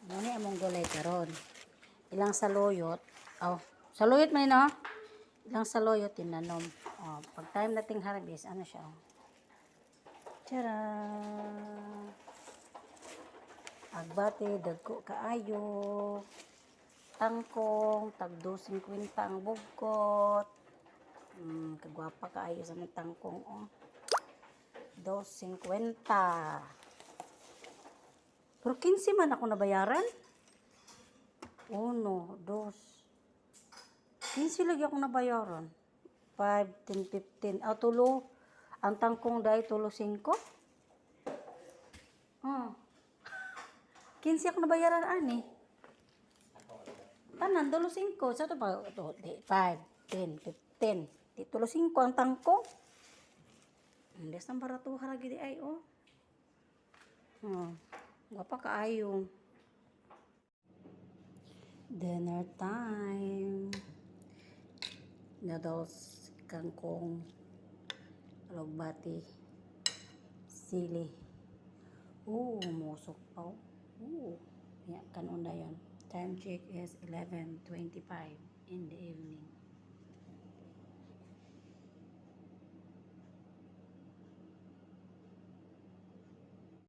Muna among gulay karon. Ilang saluyot. Oh, saluyot man no? Ilang saluyot tinanom. Oh, pag time nating harvest, ano siya? Oh. Tara! Agbate, dagko kaayo. Tangkong, tag 2.50 ang bugkot. Kagwapa kaayo sa mga tangkong, oh. 2.50. Pero 15 man ako nabayaran. 1, 2. 15 lagi ako nabayaran. 5, 10, 15. Tulo. Ang tangkong dahil tulo 5. 15 ako nabayaran, ani. Tanan, tulo 5. Sa ito pa, 5, 10, 15. Di tulo 5 ang tangkong. Hindi sa barato haragi di ay, oh. Wapa kaayo. Dinner time. Noodles, kangkong, alugbati, sili. Musok pa. Kanon na yun. Time check is 11:25 in the evening.